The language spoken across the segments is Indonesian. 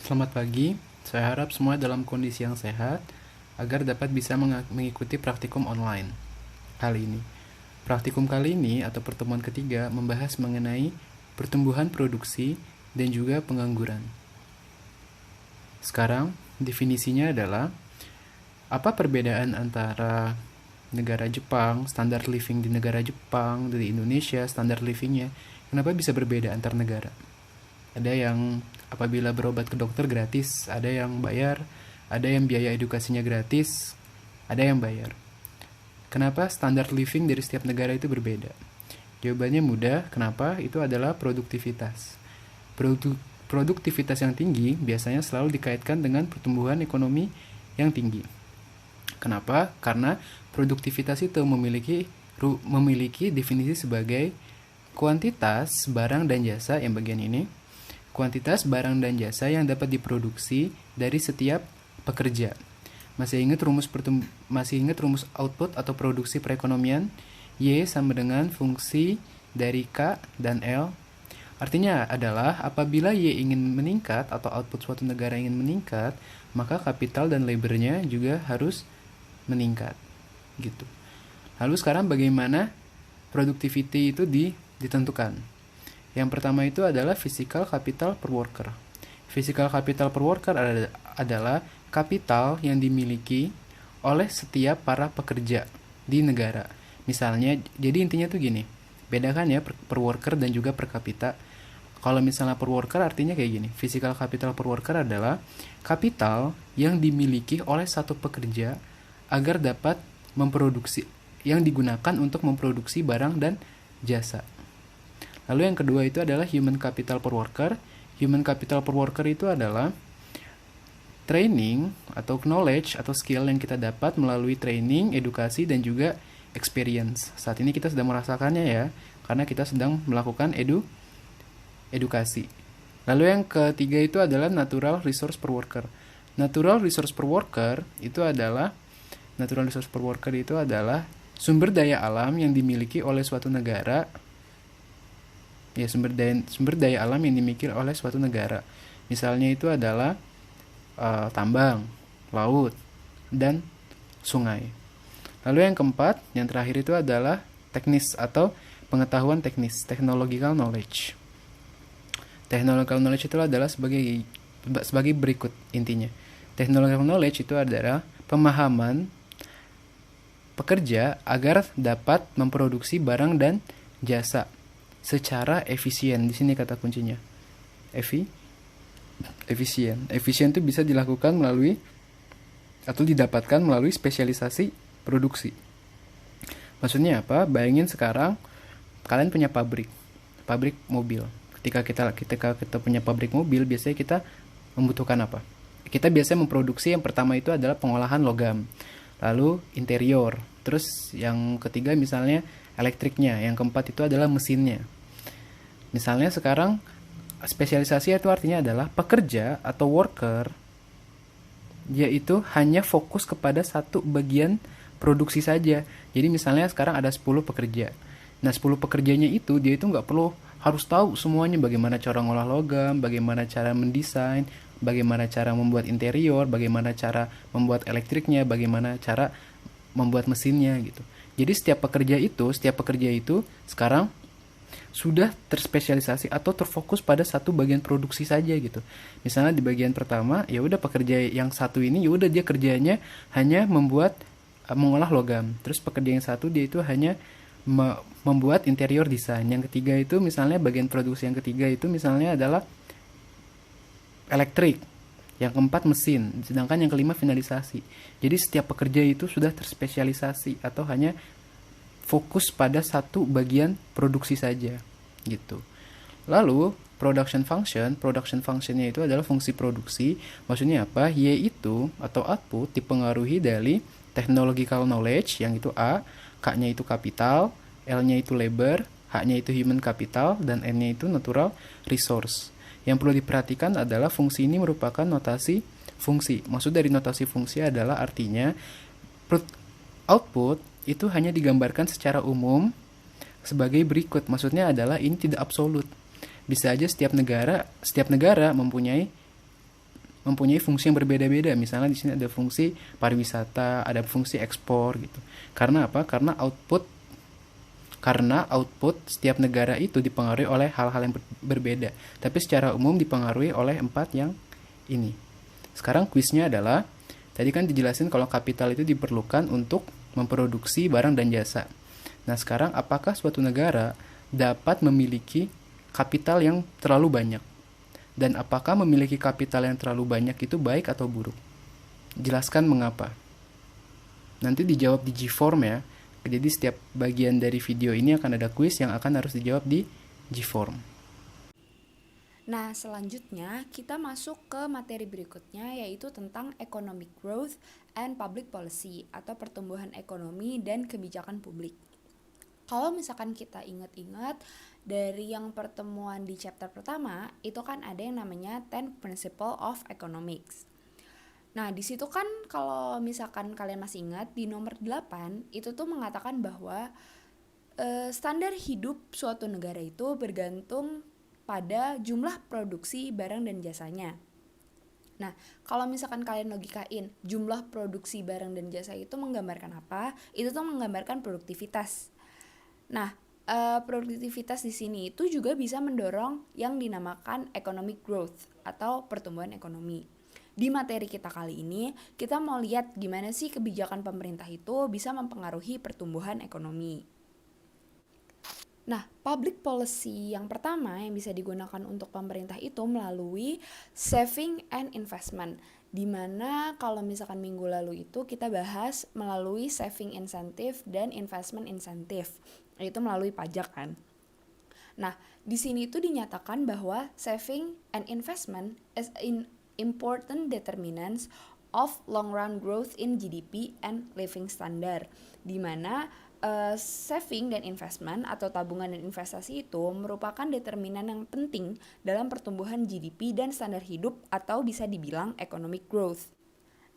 Selamat pagi, saya harap semua dalam kondisi yang sehat agar dapat bisa mengikuti praktikum online kali ini. Praktikum kali ini atau pertemuan ketiga membahas mengenai pertumbuhan produksi dan juga pengangguran. Sekarang, definisinya adalah apa perbedaan antara negara Jepang, standar living di negara Jepang, di Indonesia, standar livingnya, kenapa bisa berbeda antar negara? Ada yang apabila berobat ke dokter gratis, ada yang bayar, ada yang biaya edukasinya gratis, ada yang bayar. Kenapa standar living dari setiap negara itu berbeda? Jawabannya mudah, kenapa? Itu adalah produktivitas. Produktivitas yang tinggi biasanya selalu dikaitkan dengan pertumbuhan ekonomi yang tinggi. Kenapa? Karena produktivitas itu memiliki definisi sebagai kuantitas barang dan jasa yang bagian ini, kuantitas barang dan jasa yang dapat diproduksi dari setiap pekerja. Masih ingat rumus output atau produksi perekonomian? Y sama dengan fungsi dari K dan L. Artinya adalah apabila Y ingin meningkat atau output suatu negara ingin meningkat, maka kapital dan labornya juga harus meningkat. Gitu. Lalu sekarang bagaimana productivity itu ditentukan? Yang pertama itu adalah physical capital per worker. Physical capital per worker adalah kapital yang dimiliki oleh setiap para pekerja di negara. Misalnya, jadi intinya tuh gini, bedakan ya per worker dan juga per kapita. Kalau misalnya per worker artinya kayak gini, physical capital per worker adalah kapital yang dimiliki oleh satu pekerja agar dapat memproduksi, yang digunakan untuk memproduksi barang dan jasa. Lalu yang kedua itu adalah human capital per worker. Human capital per worker itu adalah training atau knowledge atau skill yang kita dapat melalui training, edukasi, dan juga experience. Saat ini kita sedang merasakannya ya, karena kita sedang melakukan edukasi. Lalu yang ketiga itu adalah natural resource per worker. Natural resource per worker itu adalah sumber daya alam yang dimiliki oleh suatu negara. Ya, sumber daya alam yang dimiliki oleh suatu negara. Misalnya itu adalah tambang, laut, dan sungai. Lalu yang keempat, yang terakhir itu adalah teknis atau pengetahuan teknis, technological knowledge. Technological knowledge itu adalah sebagai berikut intinya. Technological knowledge itu adalah pemahaman pekerja agar dapat memproduksi barang dan jasa secara efisien. Di sini kata kuncinya. Efisien. Efisien itu bisa dilakukan melalui atau didapatkan melalui spesialisasi produksi. Maksudnya apa? Bayangin sekarang kalian punya pabrik mobil. Ketika kita punya pabrik mobil, biasanya kita membutuhkan apa? Kita biasanya memproduksi, yang pertama itu adalah pengolahan logam, lalu interior, terus yang ketiga misalnya elektriknya, yang keempat itu adalah mesinnya. Misalnya sekarang spesialisasi itu artinya adalah pekerja atau worker, yaitu hanya fokus kepada satu bagian produksi saja. Jadi misalnya sekarang ada 10 pekerja. Nah 10 pekerjanya itu dia itu nggak perlu harus tahu semuanya, bagaimana cara ngolah logam, bagaimana cara mendesain, bagaimana cara membuat interior, bagaimana cara membuat elektriknya, bagaimana cara membuat mesinnya gitu. Jadi setiap pekerja itu sekarang sudah terspesialisasi atau terfokus pada satu bagian produksi saja gitu. Misalnya di bagian pertama, ya udah pekerja yang satu ini ya udah dia kerjanya hanya mengolah logam. Terus pekerja yang satu dia itu hanya membuat interior desain. Yang ketiga itu misalnya bagian produksi yang ketiga itu misalnya adalah elektrik. Yang keempat mesin, sedangkan yang kelima finalisasi. Jadi setiap pekerja itu sudah terspesialisasi atau hanya fokus pada satu bagian produksi saja gitu. Lalu production functionnya itu adalah fungsi produksi. Maksudnya apa? Y itu atau output dipengaruhi dari technological knowledge, yang itu A, K-nya itu kapital, L-nya itu labor, H-nya itu human capital, dan N-nya itu natural resource. Yang perlu diperhatikan adalah fungsi ini merupakan notasi fungsi. Maksud dari notasi fungsi adalah artinya output itu hanya digambarkan secara umum sebagai berikut. Maksudnya adalah ini tidak absolut. Bisa aja setiap negara mempunyai mempunyai fungsi yang berbeda-beda. Misalnya di sini ada fungsi pariwisata, ada fungsi ekspor gitu. Karena apa? Karena output setiap negara itu dipengaruhi oleh hal-hal yang berbeda. Tapi secara umum dipengaruhi oleh empat yang ini. Sekarang kuisnya adalah, tadi kan dijelasin kalau kapital itu diperlukan untuk memproduksi barang dan jasa. Nah sekarang apakah suatu negara dapat memiliki kapital yang terlalu banyak? Dan apakah memiliki kapital yang terlalu banyak itu baik atau buruk? Jelaskan mengapa. Nanti dijawab di G-Form ya. Jadi setiap bagian dari video ini akan ada kuis yang akan harus dijawab di G-Form. Nah, selanjutnya kita masuk ke materi berikutnya, yaitu tentang economic growth and public policy atau pertumbuhan ekonomi dan kebijakan publik. Kalau misalkan kita ingat-ingat dari yang pertemuan di chapter pertama, itu kan ada yang namanya 10 Principle of Economics. Nah, di situ kan kalau misalkan kalian masih ingat, di nomor 8 itu tuh mengatakan bahwa standar hidup suatu negara itu bergantung pada jumlah produksi barang dan jasanya. Nah, kalau misalkan kalian logikain jumlah produksi barang dan jasa itu menggambarkan apa? Itu tuh menggambarkan produktivitas. Nah, produktivitas di sini itu juga bisa mendorong yang dinamakan economic growth atau pertumbuhan ekonomi. Di materi kita kali ini, kita mau lihat gimana sih kebijakan pemerintah itu bisa mempengaruhi pertumbuhan ekonomi. Nah, public policy yang pertama yang bisa digunakan untuk pemerintah itu melalui saving and investment. Dimana kalau misalkan minggu lalu itu kita bahas melalui saving incentive dan investment incentive. Itu melalui pajak kan. Nah, di sini itu dinyatakan bahwa saving and investment is important determinants of long run growth in GDP and living standard, di mana saving dan investment atau tabungan dan investasi itu merupakan determinan yang penting dalam pertumbuhan GDP dan standar hidup atau bisa dibilang economic growth.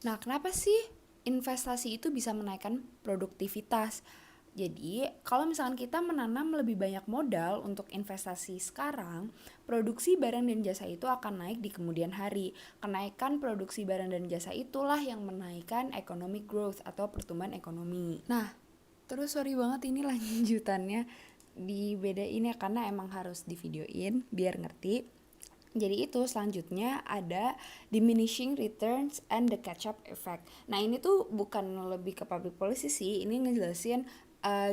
Nah, kenapa sih investasi itu bisa menaikkan produktivitas? Jadi, kalau misalkan kita menanam lebih banyak modal untuk investasi sekarang, produksi barang dan jasa itu akan naik di kemudian hari. Kenaikan produksi barang dan jasa itulah yang menaikkan economic growth atau pertumbuhan ekonomi. Nah, terus sorry banget ini lanjutannya dibedain ya karena emang harus di videoin biar ngerti. Jadi itu selanjutnya ada diminishing returns and the catch-up effect. Nah ini tuh bukan lebih ke public policy sih, ini ngejelasin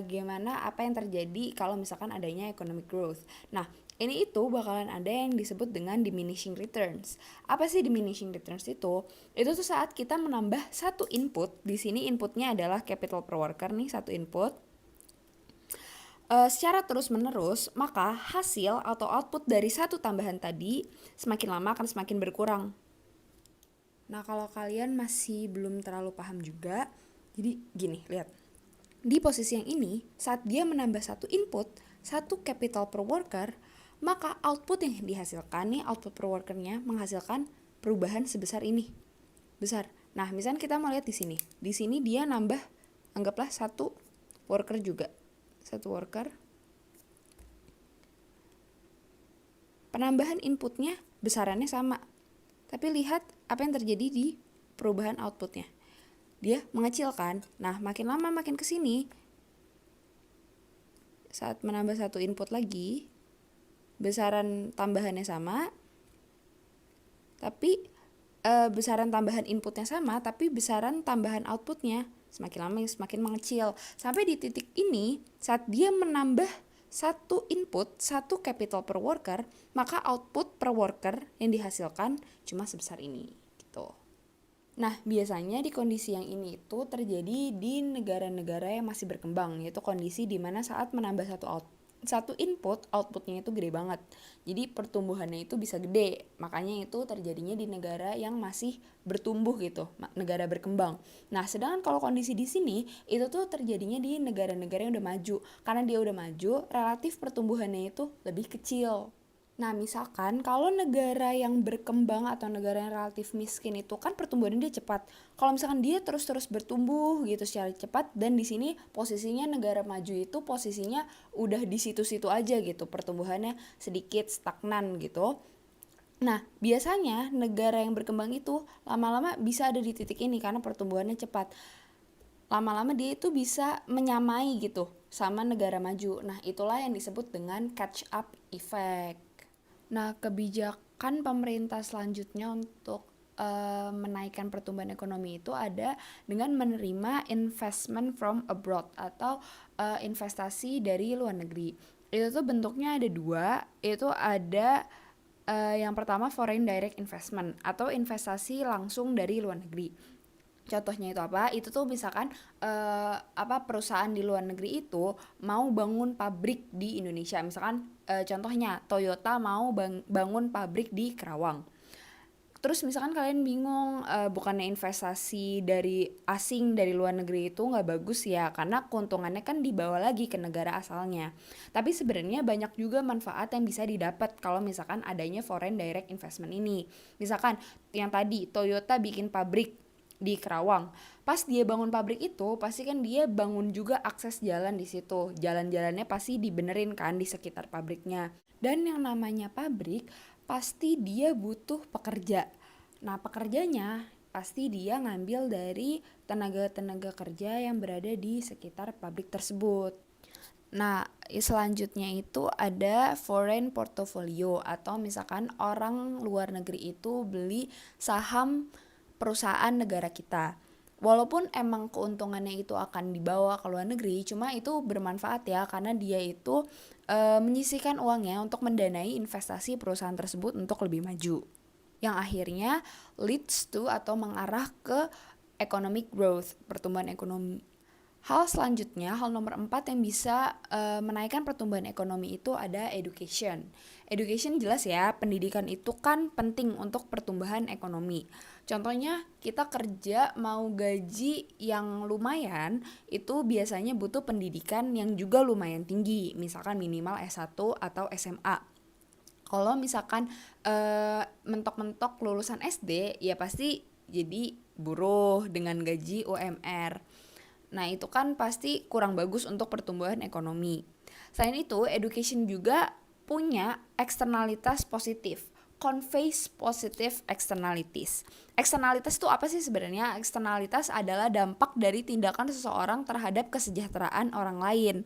gimana apa yang terjadi kalau misalkan adanya economic growth. Nah ini itu bakalan ada yang disebut dengan diminishing returns. Apa sih diminishing returns itu? Itu tuh saat kita menambah satu input, di sini inputnya adalah capital per worker nih, satu input. Secara terus-menerus, maka hasil atau output dari satu tambahan tadi semakin lama akan semakin berkurang. Nah, kalau kalian masih belum terlalu paham juga, jadi gini, lihat. Di posisi yang ini, saat dia menambah satu input, satu capital per worker, maka output yang dihasilkan nih, output per workernya menghasilkan perubahan sebesar ini. Besar. Nah, misalnya kita mau lihat di sini. Di sini dia nambah, anggaplah satu worker juga. Satu worker. Penambahan inputnya besarannya sama. Tapi lihat apa yang terjadi di perubahan outputnya. Dia mengecil kan. Nah, makin lama makin kesini. Saat menambah satu input lagi, besaran tambahannya sama. Tapi besaran tambahan inputnya sama, tapi besaran tambahan outputnya semakin lama semakin mengecil. Sampai di titik ini, saat dia menambah satu input, satu capital per worker, maka output per worker yang dihasilkan cuma sebesar ini gitu. Nah, biasanya di kondisi yang ini itu terjadi di negara-negara yang masih berkembang, yaitu kondisi di mana saat menambah satu input, outputnya itu gede banget. Jadi pertumbuhannya itu bisa gede. Makanya itu terjadinya di negara yang masih bertumbuh gitu, negara berkembang. Nah, sedangkan kalau kondisi di sini itu tuh terjadinya di negara-negara yang udah maju. Karena dia udah maju, relatif pertumbuhannya itu lebih kecil. Nah, misalkan kalau negara yang berkembang atau negara yang relatif miskin itu kan pertumbuhannya dia cepat. Kalau misalkan dia terus-terus bertumbuh gitu secara cepat dan di sini posisinya negara maju itu posisinya udah di situ-situ aja gitu, pertumbuhannya sedikit stagnan gitu. Nah, biasanya negara yang berkembang itu lama-lama bisa ada di titik ini karena pertumbuhannya cepat. Lama-lama dia itu bisa menyamai gitu sama negara maju. Nah, itulah yang disebut dengan catch up effect. Nah, kebijakan pemerintah selanjutnya untuk menaikkan pertumbuhan ekonomi itu ada dengan menerima investment from abroad atau investasi dari luar negeri. Itu tuh bentuknya ada dua, itu ada yang pertama foreign direct investment atau investasi langsung dari luar negeri. Contohnya itu apa? Itu tuh misalkan perusahaan di luar negeri itu mau bangun pabrik di Indonesia. Misalkan contohnya Toyota mau bangun pabrik di Kerawang. Terus misalkan kalian bingung, bukannya investasi dari asing dari luar negeri itu nggak bagus ya karena keuntungannya kan dibawa lagi ke negara asalnya. Tapi sebenarnya banyak juga manfaat yang bisa didapat kalau misalkan adanya foreign direct investment ini. Misalkan yang tadi Toyota bikin pabrik di Kerawang. Pas dia bangun pabrik itu, pasti kan dia bangun juga akses jalan di situ. Jalan-jalannya pasti dibenerin kan di sekitar pabriknya. Dan yang namanya pabrik, pasti dia butuh pekerja. Nah, pekerjanya pasti dia ngambil dari tenaga-tenaga kerja yang berada di sekitar pabrik tersebut. Nah, selanjutnya itu ada foreign portfolio atau misalkan orang luar negeri itu beli saham perusahaan negara kita. Walaupun emang keuntungannya itu akan dibawa ke luar negeri, cuma itu bermanfaat ya karena dia itu menyisihkan uangnya untuk mendanai investasi perusahaan tersebut untuk lebih maju. Yang akhirnya leads to atau mengarah ke economic growth, pertumbuhan ekonomi. Hal selanjutnya, hal nomor 4 yang bisa menaikkan pertumbuhan ekonomi itu ada education. Education jelas ya, pendidikan itu kan penting untuk pertumbuhan ekonomi. Contohnya kita kerja mau gaji yang lumayan, itu biasanya butuh pendidikan yang juga lumayan tinggi, misalkan minimal S1 atau SMA. Kalau misalkan mentok-mentok lulusan SD, ya pasti jadi buruh dengan gaji UMR. Nah, itu kan pasti kurang bagus untuk pertumbuhan ekonomi. Selain itu, education juga punya eksternalitas positif. Conveys positive externalities. Eksternalitas itu apa sih sebenarnya? Eksternalitas adalah dampak dari tindakan seseorang terhadap kesejahteraan orang lain.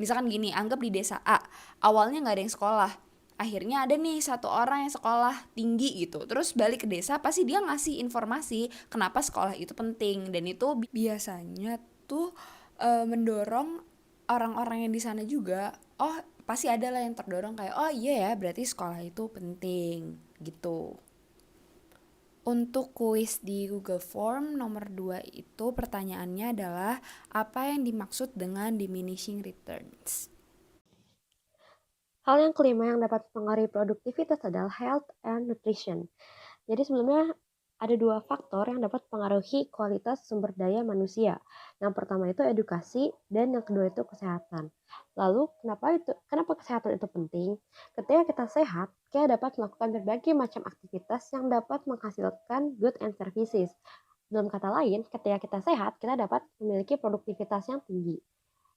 Misalkan gini, anggap di desa A, awalnya nggak ada yang sekolah. Akhirnya ada nih satu orang yang sekolah tinggi gitu. Terus balik ke desa, pasti dia ngasih informasi kenapa sekolah itu penting. Dan itu biasanya tuh mendorong orang-orang yang di sana juga, oh pasti ada lah yang terdorong kayak oh iya ya berarti sekolah itu penting gitu. Untuk kuis di Google Form nomor 2 itu pertanyaannya adalah apa yang dimaksud dengan diminishing returns. Hal yang kelima yang dapat mempengaruhi produktivitas adalah health and nutrition. Jadi sebelumnya ada dua faktor yang dapat mempengaruhi kualitas sumber daya manusia. Yang pertama itu edukasi dan yang kedua itu kesehatan. Lalu kenapa kesehatan itu penting? Ketika kita sehat, kita dapat melakukan berbagai macam aktivitas yang dapat menghasilkan goods and services. Dalam kata lain, ketika kita sehat, kita dapat memiliki produktivitas yang tinggi.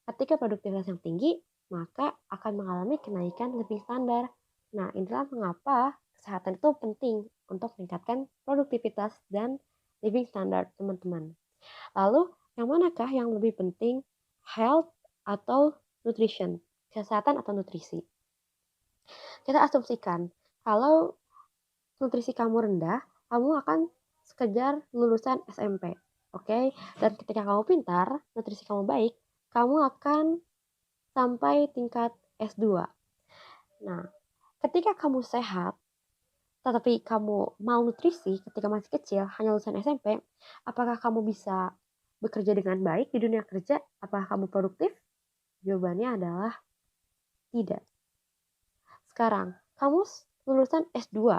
Ketika produktivitas yang tinggi, maka akan mengalami kenaikan living standar. Nah, inilah mengapa kesehatan itu penting untuk meningkatkan produktivitas dan living standard teman-teman. Lalu, yang manakah yang lebih penting? Health atau nutrition? Kesehatan atau nutrisi? Kita asumsikan kalau nutrisi kamu rendah, kamu akan sekejar lulusan SMP. Oke, dan ketika kamu pintar, nutrisi kamu baik, kamu akan sampai tingkat S2. Nah, ketika kamu sehat, tetapi kamu malnutrisi ketika masih kecil, hanya lulusan SMP, apakah kamu bisa bekerja dengan baik di dunia kerja? Apakah kamu produktif? Jawabannya adalah tidak. Sekarang, kamu lulusan S2,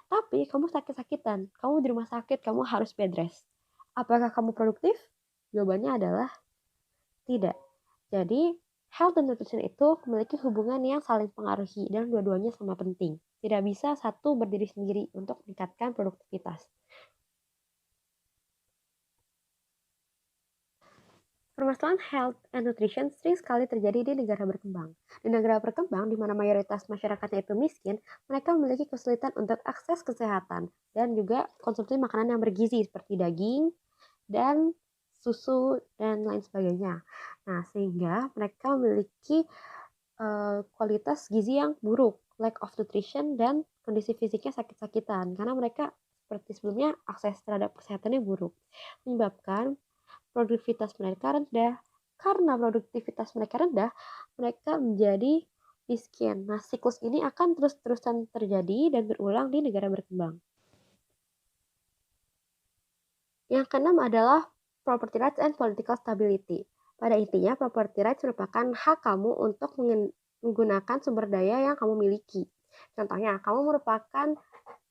tapi kamu sakit-sakitan, kamu di rumah sakit, kamu harus bed rest. Apakah kamu produktif? Jawabannya adalah tidak. Jadi, health dan nutrition itu memiliki hubungan yang saling pengaruhi dan dua-duanya sama penting. Tidak bisa satu berdiri sendiri untuk meningkatkan produktivitas. Permasalahan health and nutrition sering sekali terjadi di negara berkembang. Di negara berkembang, di mana mayoritas masyarakatnya itu miskin, mereka memiliki kesulitan untuk akses kesehatan dan juga konsumsi makanan yang bergizi seperti daging dan susu dan lain sebagainya. Nah, sehingga mereka memiliki kualitas gizi yang buruk, lack of nutrition, dan kondisi fisiknya sakit-sakitan. Karena mereka seperti sebelumnya akses terhadap kesehatannya buruk, menyebabkan produktivitas mereka rendah. Karena produktivitas mereka rendah, mereka menjadi miskin. Nah, siklus ini akan terus-terusan terjadi dan berulang di negara berkembang. Yang keenam adalah property rights and political stability. Pada intinya, property rights merupakan hak kamu untuk menggunakan sumber daya yang kamu miliki. Contohnya, kamu merupakan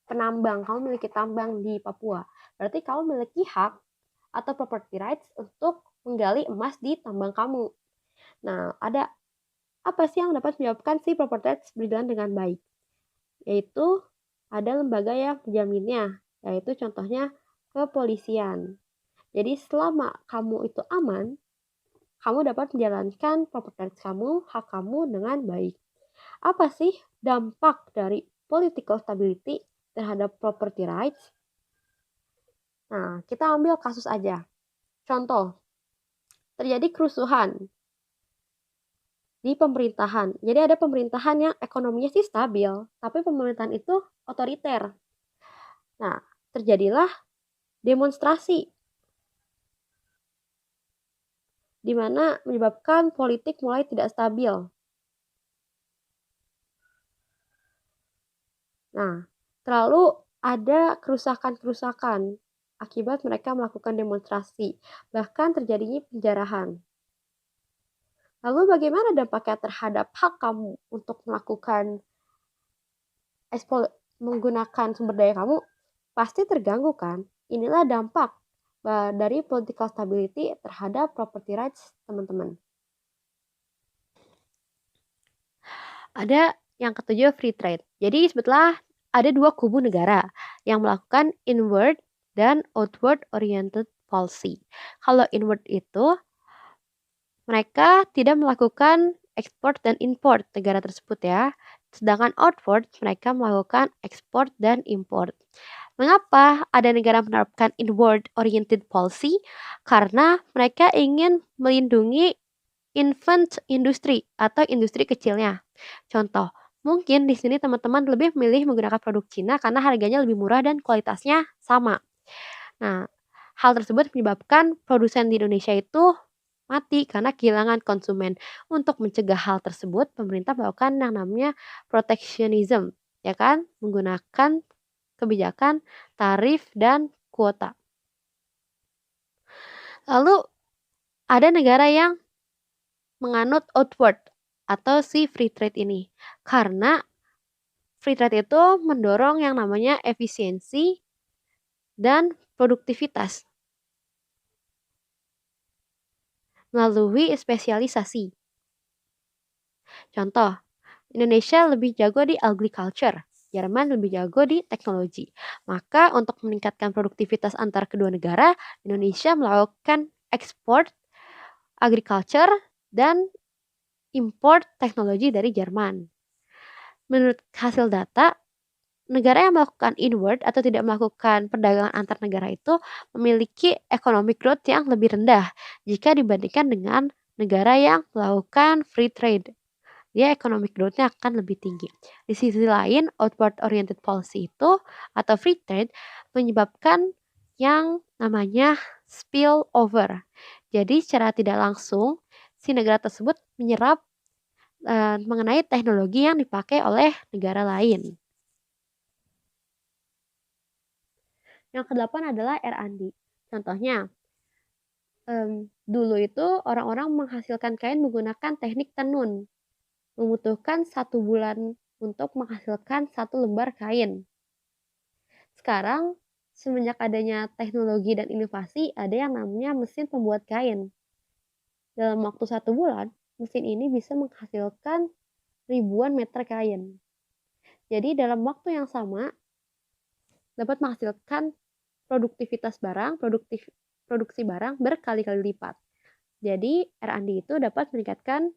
penambang, kamu memiliki tambang di Papua. Berarti kamu memiliki hak atau property rights untuk menggali emas di tambang kamu. Nah, ada apa sih yang dapat menyebabkan si property rights berjalan dengan baik? Yaitu ada lembaga yang menjaminnya, yaitu contohnya kepolisian. Jadi selama kamu itu aman, kamu dapat menjalankan property rights kamu, hak kamu dengan baik. Apa sih dampak dari political stability terhadap property rights? Nah, kita ambil kasus aja. Contoh, terjadi kerusuhan di pemerintahan. Jadi ada pemerintahan yang ekonominya sih stabil, tapi pemerintahan itu otoriter. Nah, terjadilah demonstrasi di mana menyebabkan politik mulai tidak stabil. Nah, terlalu ada kerusakan-kerusakan akibat mereka melakukan demonstrasi, bahkan terjadinya penjarahan. Lalu bagaimana dampaknya terhadap hak kamu untuk menggunakan sumber daya kamu? Pasti terganggu kan? Inilah dampak dari political stability terhadap property rights, teman-teman. Ada yang ketujuh, free trade. Jadi sebetulnya ada dua kubu negara yang melakukan inward dan outward oriented policy. Kalau inward itu mereka tidak melakukan ekspor dan import negara tersebut ya. Sedangkan outward mereka melakukan ekspor dan import. Mengapa ada negara menerapkan inward oriented policy? Karena mereka ingin melindungi infant industri atau industri kecilnya. Contoh, mungkin di sini teman-teman lebih memilih menggunakan produk Cina karena harganya lebih murah dan kualitasnya sama. Nah, hal tersebut menyebabkan produsen di Indonesia itu mati karena kehilangan konsumen. Untuk mencegah hal tersebut, pemerintah melakukan yang namanya protectionism, ya kan? Menggunakan kebijakan tarif dan kuota. Lalu ada negara yang menganut outward atau si free trade ini. Karena free trade itu mendorong yang namanya efisiensi dan produktivitas melalui spesialisasi. Contoh, Indonesia lebih jago di agriculture, Jerman lebih jago di teknologi. Maka untuk meningkatkan produktivitas antar kedua negara, Indonesia melakukan ekspor agriculture dan import teknologi dari Jerman. Menurut hasil data, negara yang melakukan inward atau tidak melakukan perdagangan antar negara itu memiliki economic growth yang lebih rendah jika dibandingkan dengan negara yang melakukan free trade. Dia economic growth-nya akan lebih tinggi. Di sisi lain, outward oriented policy itu atau free trade menyebabkan yang namanya spill over. Jadi secara tidak langsung si negara tersebut menyerap mengenai teknologi yang dipakai oleh negara lain. Yang kedelapan adalah R&D. Contohnya, dulu itu orang-orang menghasilkan kain menggunakan teknik tenun. Membutuhkan 1 bulan untuk menghasilkan 1 lembar kain. Sekarang, semenjak adanya teknologi dan inovasi, ada yang namanya mesin pembuat kain. Dalam waktu 1 bulan, mesin ini bisa menghasilkan ribuan meter kain. Jadi dalam waktu yang sama, dapat menghasilkan produktivitas barang, produksi barang berkali-kali lipat. Jadi R&D itu dapat meningkatkan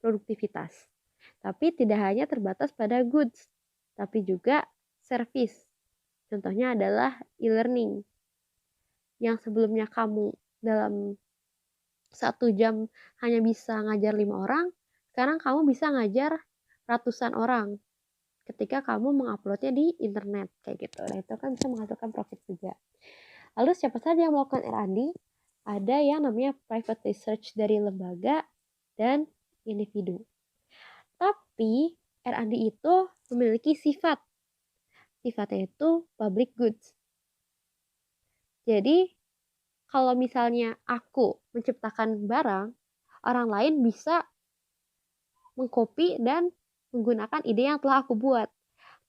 produktivitas. Tapi tidak hanya terbatas pada goods, tapi juga service. Contohnya adalah e-learning. Yang sebelumnya kamu dalam 1 jam hanya bisa ngajar 5 orang, sekarang kamu bisa ngajar ratusan orang ketika kamu menguploadnya di internet kayak gitu. Nah itu kan bisa menghasilkan profit juga. Lalu siapa saja yang melakukan R&D? Ada yang namanya private research dari lembaga dan individu. Tapi R&D itu memiliki sifat. Sifatnya itu public goods. Jadi kalau misalnya aku menciptakan barang, orang lain bisa mengcopy dan menggunakan ide yang telah aku buat.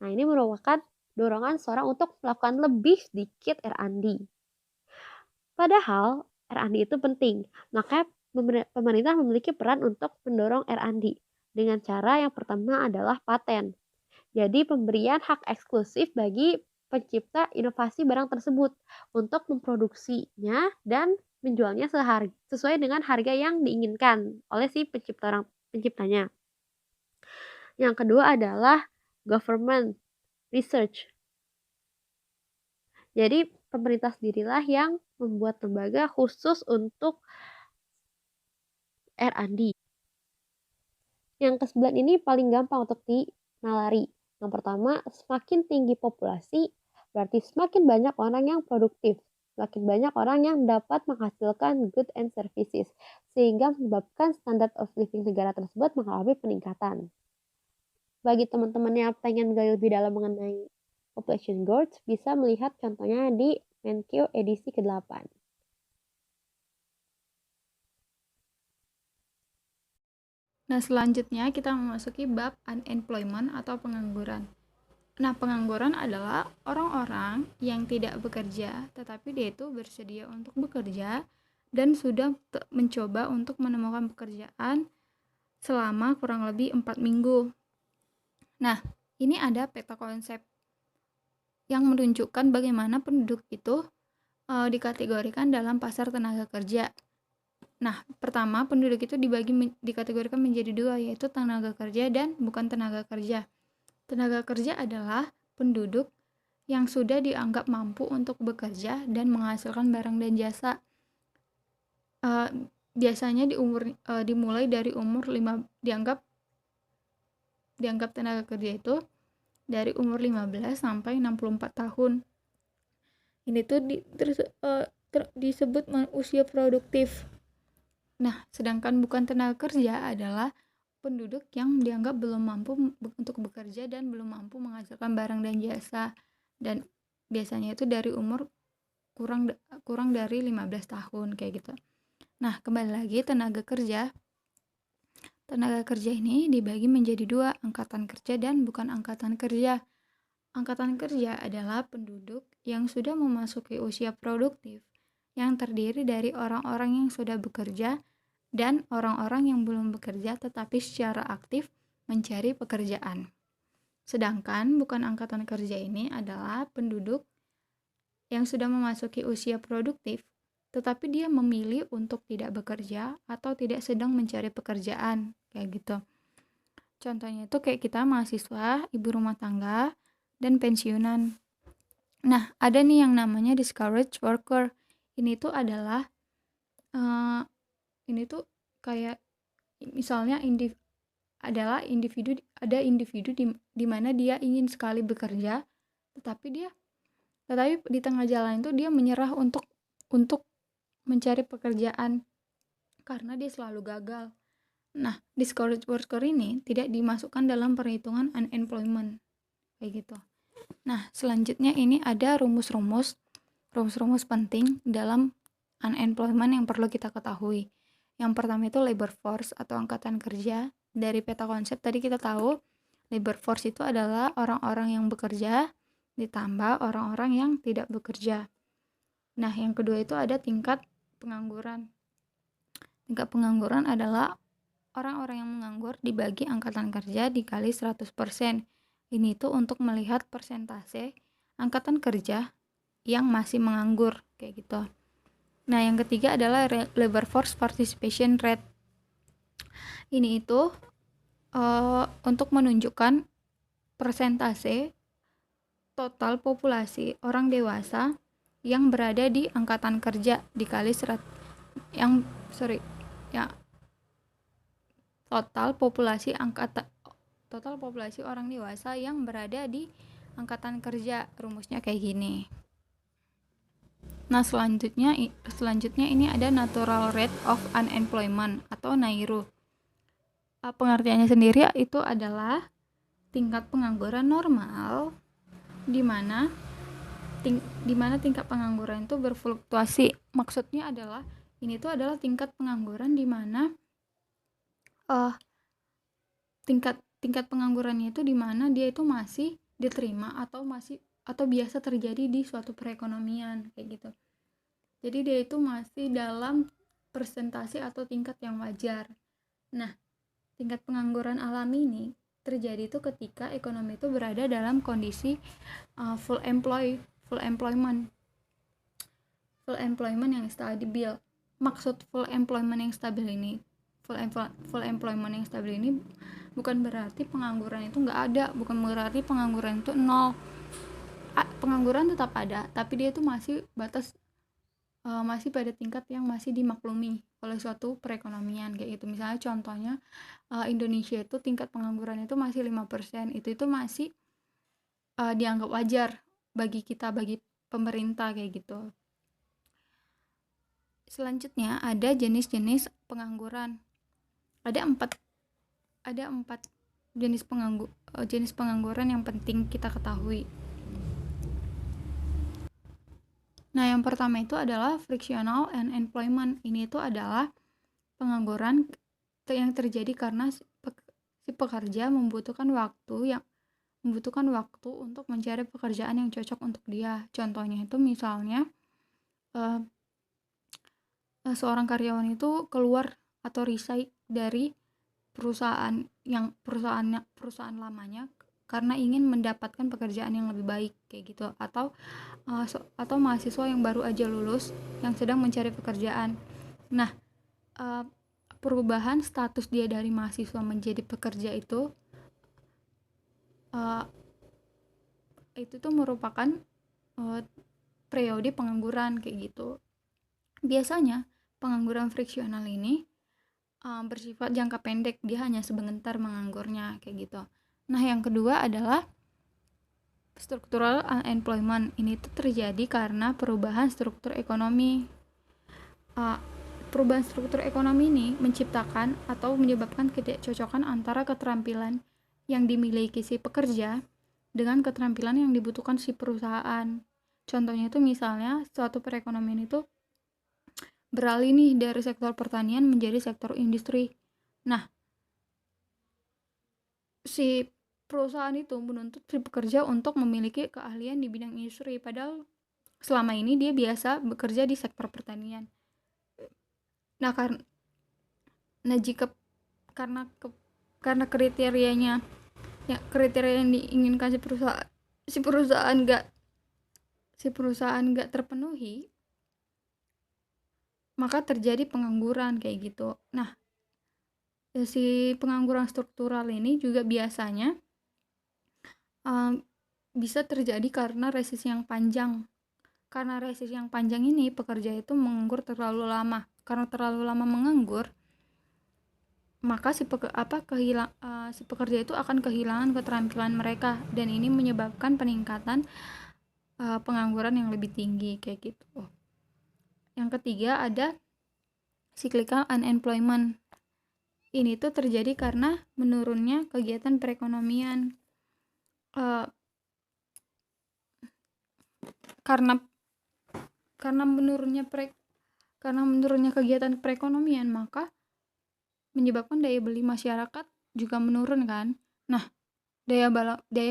Nah, ini merupakan dorongan seorang untuk melakukan lebih sedikit R&D. Padahal R&D itu penting, maka pemerintah memiliki peran untuk mendorong R&D dengan cara yang pertama adalah paten. Jadi pemberian hak eksklusif bagi pencipta inovasi barang tersebut untuk memproduksinya dan menjualnya sesuai dengan harga yang diinginkan oleh si penciptanya. Yang kedua adalah government research. Jadi pemerintah sendirilah yang membuat lembaga khusus untuk R&D. Yang ke-9 ini paling gampang untuk dinalari. Yang pertama, semakin tinggi populasi, berarti semakin banyak orang yang produktif. Semakin banyak orang yang dapat menghasilkan goods and services, sehingga menyebabkan standard of living negara tersebut mengalami peningkatan. Bagi teman-teman yang pengen menggali lebih dalam mengenai population growth, bisa melihat contohnya di Menkeu edisi ke-8. Nah, selanjutnya kita memasuki bab unemployment atau pengangguran. Nah, pengangguran adalah orang-orang yang tidak bekerja, tetapi dia itu bersedia untuk bekerja dan sudah mencoba untuk menemukan pekerjaan selama kurang lebih 4 minggu. Nah, ini ada peta konsep yang menunjukkan bagaimana penduduk itu dikategorikan dalam pasar tenaga kerja. Nah, pertama, penduduk itu dikategorikan menjadi dua, yaitu tenaga kerja dan bukan tenaga kerja. Tenaga kerja adalah penduduk yang sudah dianggap mampu untuk bekerja dan menghasilkan barang dan jasa. Biasanya dimulai dari umur dianggap tenaga kerja itu dari umur 15 sampai 64 tahun. Ini tuh disebut usia produktif. Nah, sedangkan bukan tenaga kerja adalah penduduk yang dianggap belum mampu untuk bekerja dan belum mampu menghasilkan barang dan jasa. Dan biasanya itu dari umur kurang dari 15 tahun kayak gitu. Nah, kembali lagi tenaga kerja. Tenaga kerja ini dibagi menjadi dua, angkatan kerja dan bukan angkatan kerja. Angkatan kerja adalah penduduk yang sudah memasuki usia produktif yang terdiri dari orang-orang yang sudah bekerja dan orang-orang yang belum bekerja tetapi secara aktif mencari pekerjaan. Sedangkan bukan angkatan kerja ini adalah penduduk yang sudah memasuki usia produktif tetapi dia memilih untuk tidak bekerja atau tidak sedang mencari pekerjaan, kayak gitu. Contohnya itu kayak kita mahasiswa, ibu rumah tangga, dan pensiunan. Nah, ada nih yang namanya discouraged worker. Ini tuh adalah ini tuh kayak misalnya ada individu di mana dia ingin sekali bekerja, tetapi di tengah jalan itu dia menyerah untuk mencari pekerjaan karena dia selalu gagal. Nah, discouraged worker ini tidak dimasukkan dalam perhitungan unemployment kayak gitu. Nah, selanjutnya ini ada rumus-rumus penting dalam unemployment yang perlu kita ketahui. Yang pertama itu labor force atau angkatan kerja. Dari peta konsep tadi kita tahu labor force itu adalah orang-orang yang bekerja ditambah orang-orang yang tidak bekerja. Nah, yang kedua itu ada tingkat pengangguran. Tingkat pengangguran adalah orang-orang yang menganggur dibagi angkatan kerja dikali 100%. Ini tuh untuk melihat persentase angkatan kerja yang masih menganggur kayak gitu. Nah, yang ketiga adalah labor force participation rate. Ini itu untuk menunjukkan persentase total populasi orang dewasa yang berada di angkatan kerja dikali total populasi orang dewasa yang berada di angkatan kerja. Rumusnya kayak gini. Nah, selanjutnya ini ada natural rate of unemployment atau NAIRU. Pengertiannya sendiri itu adalah tingkat pengangguran normal di mana tingkat pengangguran itu berfluktuasi. Maksudnya adalah ini tuh adalah tingkat pengangguran di mana tingkat penganggurannya itu di mana dia itu masih diterima atau biasa terjadi di suatu perekonomian kayak gitu. Jadi dia itu masih dalam persentase atau tingkat yang wajar. Nah, tingkat pengangguran alami ini terjadi itu ketika ekonomi itu berada dalam kondisi full employment yang stabil. Maksud full employment yang stabil ini bukan berarti pengangguran itu nggak ada, bukan berarti pengangguran itu nol. Pengangguran tetap ada, tapi dia itu masih pada tingkat yang masih dimaklumi oleh suatu perekonomian kayak gitu. Misalnya contohnya Indonesia itu tingkat pengangguran itu masih 5%. Itu masih dianggap wajar bagi pemerintah kayak gitu. Selanjutnya ada jenis-jenis pengangguran. Ada empat jenis pengangguran yang penting kita ketahui. Nah, yang pertama itu adalah frictional unemployment. Ini itu adalah pengangguran yang terjadi karena si pekerja membutuhkan waktu untuk mencari pekerjaan yang cocok untuk dia. Contohnya itu misalnya seorang karyawan itu keluar atau resign dari perusahaan lamanya karena ingin mendapatkan pekerjaan yang lebih baik kayak gitu, atau mahasiswa yang baru aja lulus yang sedang mencari pekerjaan. Nah, perubahan status dia dari mahasiswa menjadi pekerja itu tuh merupakan periode pengangguran kayak gitu. Biasanya pengangguran friksional ini bersifat jangka pendek, dia hanya sebentar menganggurnya kayak gitu. Nah, yang kedua adalah structural unemployment. Ini tuh terjadi karena perubahan struktur ekonomi. Perubahan struktur ekonomi ini menciptakan atau menyebabkan ketidakcocokan antara keterampilan yang dimiliki si pekerja dengan keterampilan yang dibutuhkan si perusahaan. Contohnya itu misalnya suatu perekonomian itu beralih nih dari sektor pertanian menjadi sektor industri. Nah, si perusahaan itu menuntut si pekerja untuk memiliki keahlian di bidang industri, padahal selama ini dia biasa bekerja di sektor pertanian. Nah, karena kriteria yang diinginkan si perusahaan nggak terpenuhi, maka terjadi pengangguran kayak gitu. Nah, si pengangguran struktural ini juga biasanya bisa terjadi karena resesi yang panjang. Karena resesi yang panjang ini pekerja itu menganggur terlalu lama. Karena terlalu lama menganggur, maka si pekerja itu akan kehilangan keterampilan mereka, dan ini menyebabkan peningkatan pengangguran yang lebih tinggi kayak gitu. Yang ketiga ada cyclical unemployment. Ini tuh terjadi karena menurunnya kegiatan perekonomian. Karena menurunnya kegiatan perekonomian, maka menyebabkan daya beli masyarakat juga menurun kan. Nah, daya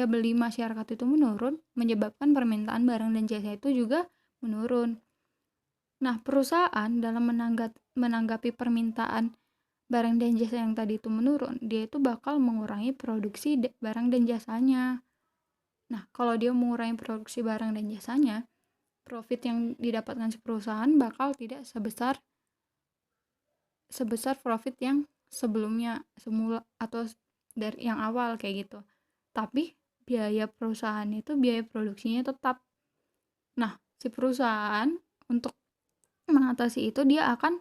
beli masyarakat itu menurun, menyebabkan permintaan barang dan jasa itu juga menurun. Nah, perusahaan dalam menanggapi permintaan barang dan jasa yang tadi itu menurun, dia itu bakal mengurangi produksi barang dan jasanya. Nah, kalau dia mengurangi produksi barang dan jasanya, profit yang didapatkan si perusahaan bakal tidak sebesar profit yang sebelumnya semula atau dari yang awal kayak gitu. Tapi biaya perusahaan itu, biaya produksinya tetap. Nah, si perusahaan untuk mengatasi itu dia akan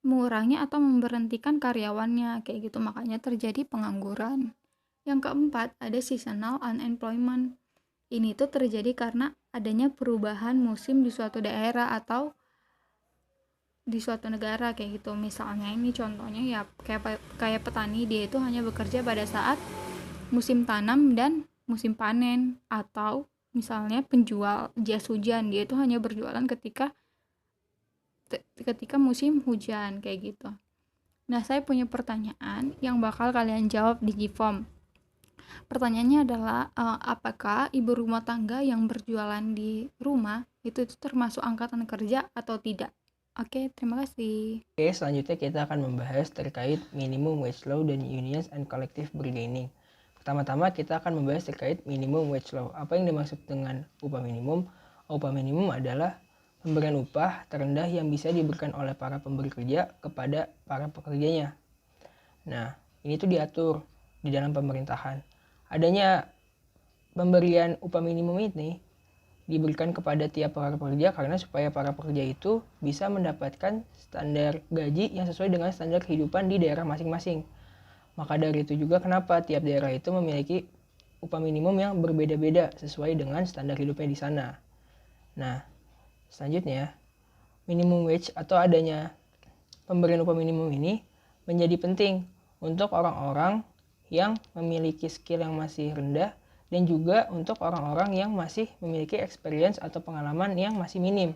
mengurangi atau memberhentikan karyawannya kayak gitu, makanya terjadi pengangguran. Yang keempat, ada seasonal unemployment. Ini tuh terjadi karena adanya perubahan musim di suatu daerah atau di suatu negara kayak gitu. Misalnya ini contohnya ya kayak petani, dia itu hanya bekerja pada saat musim tanam dan musim panen, atau misalnya penjual jas hujan, dia itu hanya berjualan ketika musim hujan kayak gitu. Nah, saya punya pertanyaan yang bakal kalian jawab di Gform. Pertanyaannya adalah apakah ibu rumah tangga yang berjualan di rumah itu termasuk angkatan kerja atau tidak? Oke, terima kasih. Oke, selanjutnya kita akan membahas terkait minimum wage law dan unions and collective bargaining. Pertama-tama kita akan membahas terkait minimum wage law. Apa yang dimaksud dengan upah minimum? Upah minimum adalah pemberian upah terendah yang bisa diberikan oleh para pemberi kerja kepada para pekerjanya. Nah, ini tuh diatur di dalam pemerintahan. Adanya pemberian upah minimum ini diberikan kepada tiap para pekerja karena supaya para pekerja itu bisa mendapatkan standar gaji yang sesuai dengan standar kehidupan di daerah masing-masing. Maka dari itu juga kenapa tiap daerah itu memiliki upah minimum yang berbeda-beda sesuai dengan standar hidupnya di sana. Nah, selanjutnya minimum wage atau adanya pemberian upah minimum ini menjadi penting untuk orang-orang yang memiliki skill yang masih rendah dan juga untuk orang-orang yang masih memiliki experience atau pengalaman yang masih minim,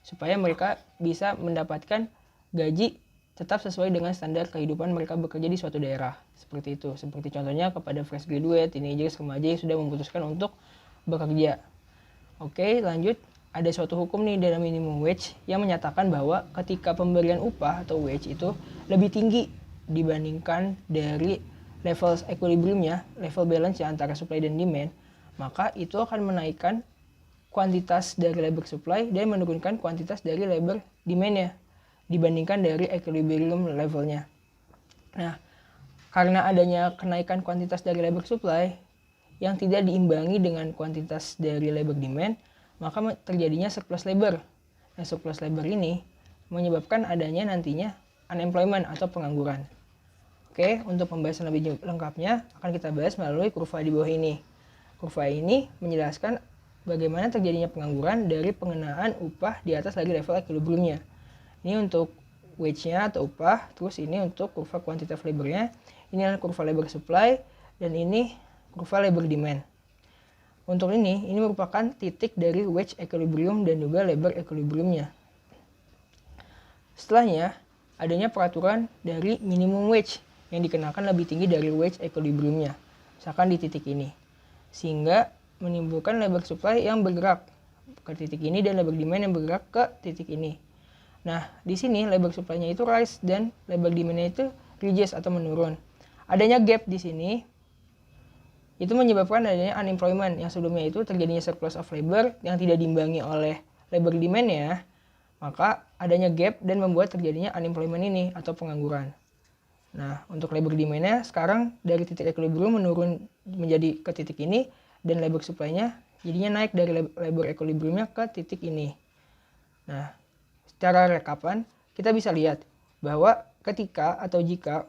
supaya mereka bisa mendapatkan gaji tetap sesuai dengan standar kehidupan mereka bekerja di suatu daerah. Seperti itu, seperti contohnya kepada fresh graduate, teenagers, remaja yang sudah memutuskan untuk bekerja. Oke, lanjut. Ada suatu hukum nih dalam minimum wage yang menyatakan bahwa ketika pemberian upah atau wage itu lebih tinggi dibandingkan dari level equilibriumnya, level balance ya antara supply dan demand, maka itu akan menaikkan kuantitas dari labor supply dan menurunkan kuantitas dari labor demand-nya dibandingkan dari equilibrium levelnya. Nah, karena adanya kenaikan kuantitas dari labor supply yang tidak diimbangi dengan kuantitas dari labor demand, maka terjadinya surplus labor. Nah, surplus labor ini menyebabkan adanya nantinya unemployment atau pengangguran. Oke, untuk pembahasan lebih lengkapnya akan kita bahas melalui kurva di bawah ini. Kurva ini menjelaskan bagaimana terjadinya pengangguran dari pengenaan upah di atas lagi level equilibriumnya. Ini untuk wage-nya atau upah, terus ini untuk kurva quantitative labor-nya. Ini adalah kurva labor supply dan ini kurva labor demand. Untuk ini merupakan titik dari wage equilibrium dan juga labor equilibriumnya. Setelahnya, adanya peraturan dari minimum wage yang dikenakan lebih tinggi dari wage equilibriumnya, misalkan di titik ini, sehingga menimbulkan labor supply yang bergerak ke titik ini dan labor demand yang bergerak ke titik ini. Nah, di sini labor supply-nya itu rise dan labor demand-nya itu reduce atau menurun. Adanya gap di sini itu menyebabkan adanya unemployment yang sebelumnya itu terjadinya surplus of labor yang tidak diimbangi oleh labor demand-nya, maka adanya gap dan membuat terjadinya unemployment ini atau pengangguran. Nah, untuk labor demand-nya sekarang dari titik equilibrium menurun menjadi ke titik ini dan labor supply-nya jadinya naik dari labor equilibrium-nya ke titik ini. Nah, secara rekapan kita bisa lihat bahwa ketika atau jika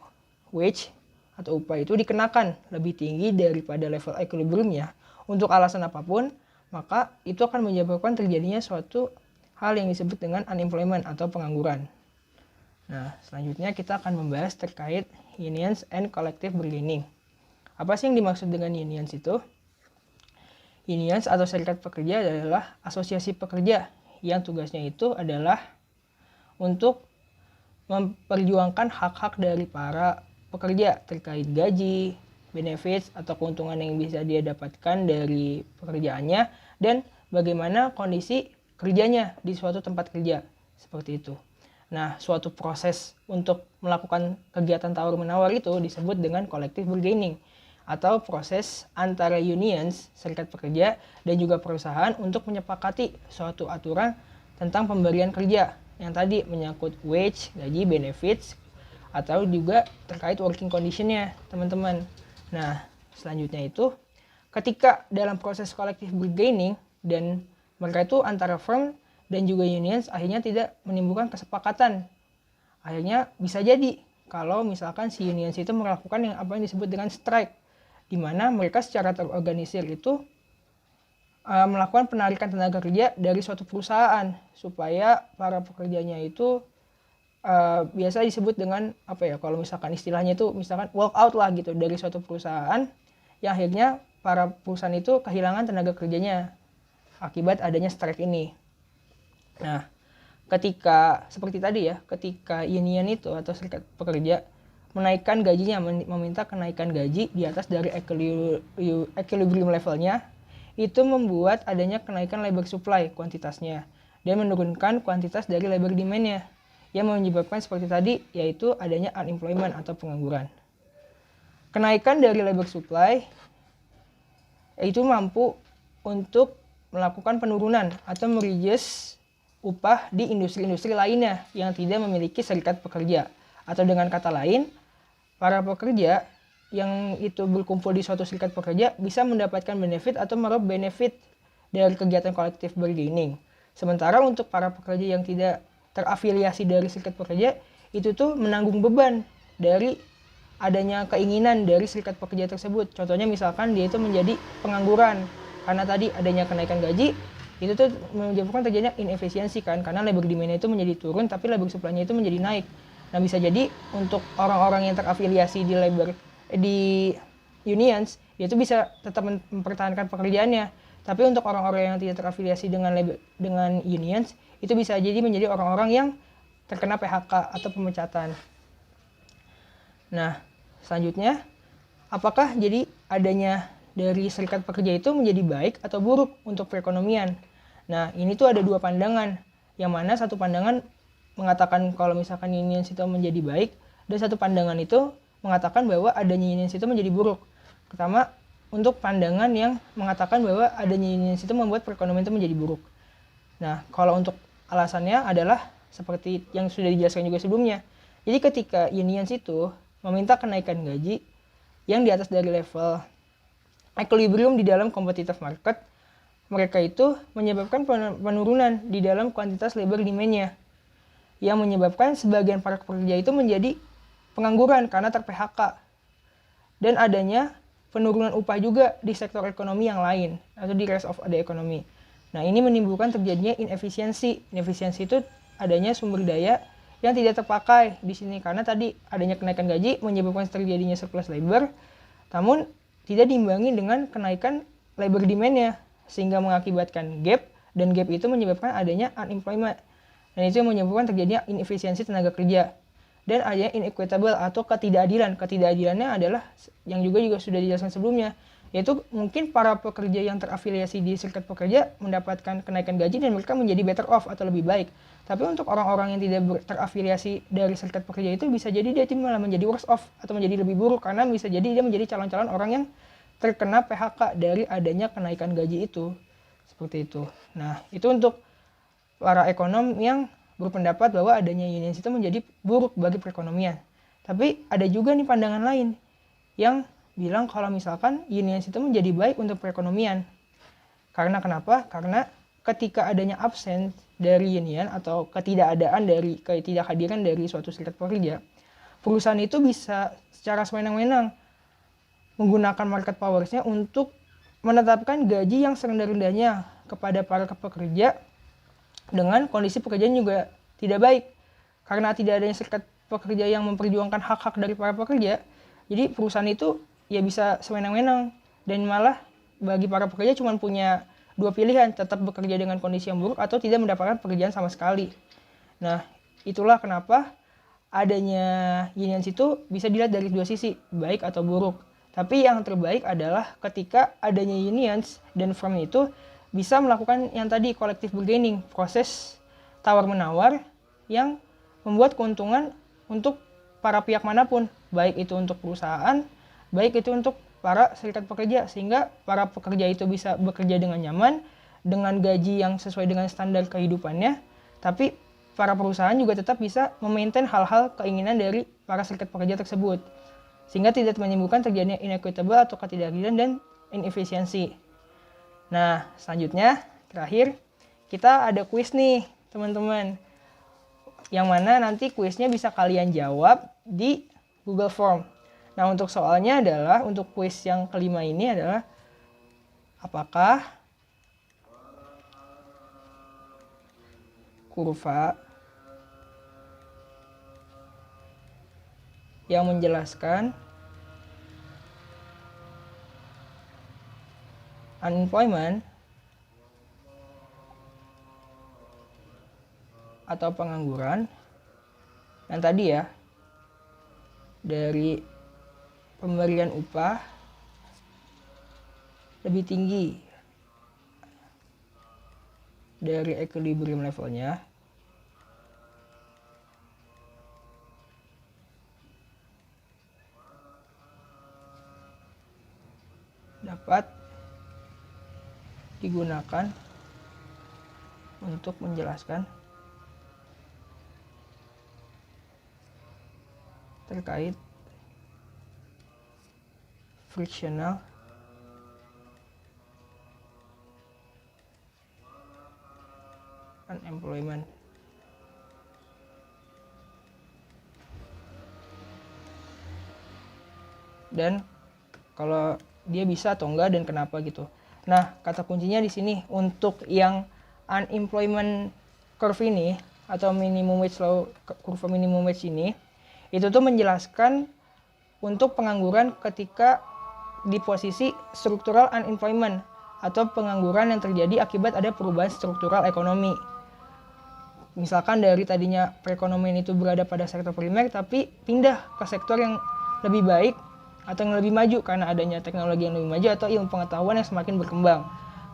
wage atau upah itu dikenakan lebih tinggi daripada level equilibrium-nya untuk alasan apapun, maka itu akan menyebabkan terjadinya suatu hal yang disebut dengan unemployment atau pengangguran. Nah, selanjutnya kita akan membahas terkait unions and collective bargaining. Apa sih yang dimaksud dengan unions itu? Unions atau serikat pekerja adalah asosiasi pekerja yang tugasnya itu adalah untuk memperjuangkan hak-hak dari para pekerja terkait gaji, benefits, atau keuntungan yang bisa dia dapatkan dari pekerjaannya, dan bagaimana kondisi kerjanya di suatu tempat kerja, seperti itu. Nah, suatu proses untuk melakukan kegiatan tawar-menawar itu disebut dengan collective bargaining. atau proses antara unions, serikat pekerja, dan juga perusahaan untuk menyepakati suatu aturan tentang pemberian kerja yang tadi menyangkut wage, gaji, benefits, atau juga terkait working condition-nya, teman-teman. Nah, selanjutnya itu ketika dalam proses collective bargaining dan mereka itu antara firm dan juga unions akhirnya tidak menimbulkan kesepakatan. Akhirnya bisa jadi kalau misalkan si unions itu melakukan yang apa yang disebut dengan strike, di mana mereka secara terorganisir itu melakukan penarikan tenaga kerja dari suatu perusahaan supaya para pekerjanya itu biasa disebut dengan apa ya, kalau misalkan istilahnya itu misalkan walk out lah gitu dari suatu perusahaan, yang akhirnya para perusahaan itu kehilangan tenaga kerjanya akibat adanya strike ini. Nah, ketika seperti tadi ya, ketika union itu atau serikat pekerja menaikkan gajinya, meminta kenaikan gaji di atas dari equilibrium levelnya, itu membuat adanya kenaikan labor supply kuantitasnya dan menurunkan kuantitas dari labor demand-nya, yang menyebabkan seperti tadi, yaitu adanya unemployment atau pengangguran. Kenaikan dari labor supply itu mampu untuk melakukan penurunan atau mereduce upah di industri-industri lainnya yang tidak memiliki serikat pekerja. Atau dengan kata lain, para pekerja yang itu berkumpul di suatu serikat pekerja bisa mendapatkan benefit atau meraup benefit dari kegiatan collective bargaining. Sementara untuk para pekerja yang tidak terafiliasi dari serikat pekerja, itu tuh menanggung beban dari adanya keinginan dari serikat pekerja tersebut. Contohnya misalkan dia itu menjadi pengangguran karena tadi adanya kenaikan gaji, itu tuh menyebabkan terjadinya inefisiensi kan, karena labor demand-nya itu menjadi turun tapi labor supply-nya itu menjadi naik. Nah, bisa jadi untuk orang-orang yang terafiliasi di unions, dia itu bisa tetap mempertahankan pekerjaannya. Tapi untuk orang-orang yang tidak terafiliasi dengan unions, itu bisa jadi menjadi orang-orang yang terkena PHK atau pemecatan. Nah, selanjutnya, apakah jadi adanya dari serikat pekerja itu menjadi baik atau buruk untuk perekonomian? Nah, ini tuh ada dua pandangan, yang mana satu pandangan mengatakan kalau misalkan unions itu menjadi baik, dan satu pandangan itu mengatakan bahwa adanya unions itu menjadi buruk. Pertama, untuk pandangan yang mengatakan bahwa adanya unions itu membuat perekonomian itu menjadi buruk. Nah, kalau untuk alasannya adalah seperti yang sudah dijelaskan juga sebelumnya. Jadi ketika unions itu meminta kenaikan gaji yang di atas dari level equilibrium di dalam competitive market, mereka itu menyebabkan penurunan di dalam kuantitas labor demand-nya, yang menyebabkan sebagian para pekerja itu menjadi pengangguran karena ter-PHK, dan adanya penurunan upah juga di sektor ekonomi yang lain atau di rest of the economy. Nah, ini menimbulkan terjadinya inefisiensi. Inefisiensi itu adanya sumber daya yang tidak terpakai di sini karena tadi adanya kenaikan gaji menyebabkan terjadinya surplus labor, namun tidak diimbangi dengan kenaikan labor demand-nya sehingga mengakibatkan gap, dan gap itu menyebabkan adanya unemployment. Dan itu menyebabkan terjadinya inefisiensi tenaga kerja. Dan adanya inequitable atau ketidakadilan. Ketidakadilannya adalah yang juga sudah dijelaskan sebelumnya, yaitu mungkin para pekerja yang terafiliasi di serikat pekerja mendapatkan kenaikan gaji dan mereka menjadi better off atau lebih baik. Tapi untuk orang-orang yang tidak terafiliasi dari serikat pekerja itu bisa jadi dia malah menjadi worse off atau menjadi lebih buruk, karena bisa jadi dia menjadi calon-calon orang yang terkena PHK dari adanya kenaikan gaji itu. Seperti itu. Nah, itu untuk para ekonom yang berpendapat bahwa adanya unions itu menjadi buruk bagi perekonomian. Tapi ada juga nih pandangan lain yang bilang kalau misalkan unions itu menjadi baik untuk perekonomian. Karena kenapa? Karena ketika adanya absen dari union atau ketidakhadiran dari suatu serikat pekerja, perusahaan itu bisa secara sewenang-wenang menggunakan market powers-nya untuk menetapkan gaji yang serendah-rendahnya kepada para pekerja dengan kondisi pekerjaan juga tidak baik. Karena tidak adanya serikat pekerja yang memperjuangkan hak-hak dari para pekerja, jadi perusahaan itu ya bisa sewenang-wenang, dan malah bagi para pekerja cuma punya dua pilihan, tetap bekerja dengan kondisi yang buruk atau tidak mendapatkan pekerjaan sama sekali. Nah, itulah kenapa adanya unions itu bisa dilihat dari dua sisi, baik atau buruk. Tapi yang terbaik adalah ketika adanya unions dan firm itu bisa melakukan yang tadi collective bargaining, proses tawar-menawar yang membuat keuntungan untuk para pihak manapun, baik itu untuk perusahaan, baik itu untuk para serikat pekerja, sehingga para pekerja itu bisa bekerja dengan nyaman, dengan gaji yang sesuai dengan standar kehidupannya, tapi para perusahaan juga tetap bisa memaintain hal-hal keinginan dari para serikat pekerja tersebut, sehingga tidak menimbulkan terjadinya inequitable atau ketidakadilan dan inefisiensi. Nah, selanjutnya, terakhir, kita ada kuis nih, teman-teman. Yang mana nanti kuisnya bisa kalian jawab di Google Form. Nah, untuk soalnya adalah, untuk kuis yang kelima ini adalah, apakah kurva yang menjelaskan unemployment atau pengangguran yang tadi ya, dari pemberian upah lebih tinggi dari equilibrium levelnya dapat digunakan untuk menjelaskan terkait frictional unemployment. Dan kalau dia bisa atau enggak dan kenapa gitu. Nah, kata kuncinya di sini untuk yang unemployment curve ini atau minimum wage law, kurva minimum wage ini, itu tuh menjelaskan untuk pengangguran ketika di posisi struktural unemployment atau pengangguran yang terjadi akibat ada perubahan struktural ekonomi. Misalkan dari tadinya perekonomian itu berada pada sektor primer tapi pindah ke sektor yang lebih baik atau yang lebih maju karena adanya teknologi yang lebih maju atau ilmu pengetahuan yang semakin berkembang.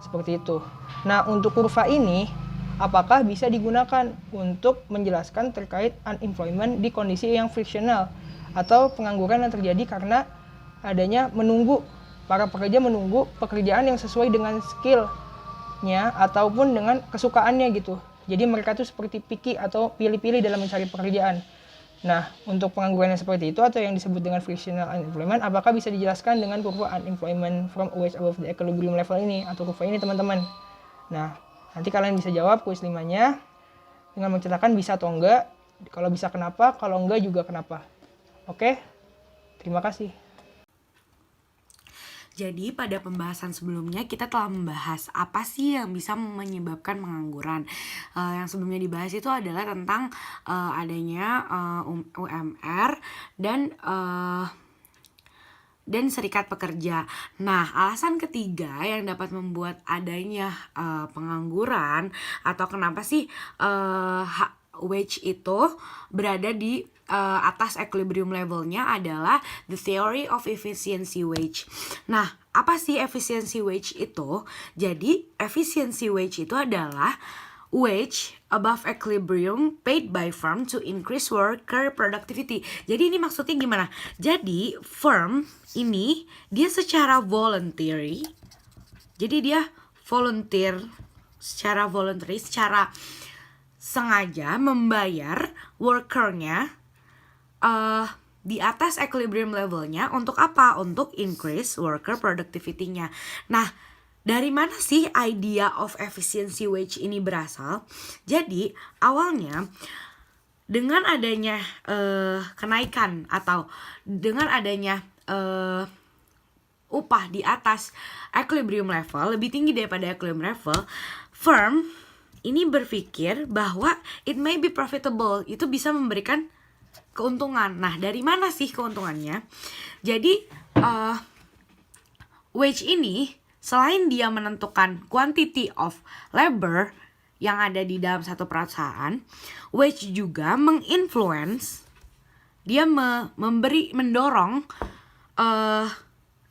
Seperti itu. Nah, untuk kurva ini apakah bisa digunakan untuk menjelaskan terkait unemployment di kondisi yang frictional atau pengangguran yang terjadi karena adanya para pekerja menunggu pekerjaan yang sesuai dengan skill-nya ataupun dengan kesukaannya gitu. Jadi mereka tuh seperti picky atau pilih-pilih dalam mencari pekerjaan. Nah, untuk pengangguran yang seperti itu atau yang disebut dengan frictional unemployment, apakah bisa dijelaskan dengan kurva unemployment from wage above the equilibrium level ini atau kurva ini, teman-teman? Nah, nanti kalian bisa jawab kuis 5-nya dengan menceritakan bisa atau enggak. Kalau bisa kenapa, kalau enggak juga kenapa. Oke? Terima kasih. Jadi pada pembahasan sebelumnya kita telah membahas apa sih yang bisa menyebabkan pengangguran. Yang sebelumnya dibahas itu adalah tentang adanya UMR dan serikat pekerja. Nah, alasan ketiga yang dapat membuat adanya pengangguran atau kenapa sih wage itu berada di atas equilibrium levelnya adalah the theory of efficiency wage. Nah, apa sih efficiency wage itu? Jadi, efficiency wage itu adalah wage above equilibrium paid by firm to increase worker productivity. Jadi ini maksudnya gimana? Jadi firm ini dia secara voluntary. Jadi dia secara sengaja membayar workernya di atas equilibrium levelnya untuk apa? Untuk increase worker productivity-nya. Nah, dari mana sih idea of efficiency wage ini berasal? Jadi, awalnya dengan adanya kenaikan atau dengan adanya upah di atas equilibrium level, lebih tinggi daripada equilibrium level, firm ini berpikir bahwa it may be profitable, itu bisa memberikan keuntungan. Nah, dari mana sih keuntungannya? Jadi, wage ini selain dia menentukan quantity of labor yang ada di dalam satu perusahaan, wage juga menginfluence, dia mendorong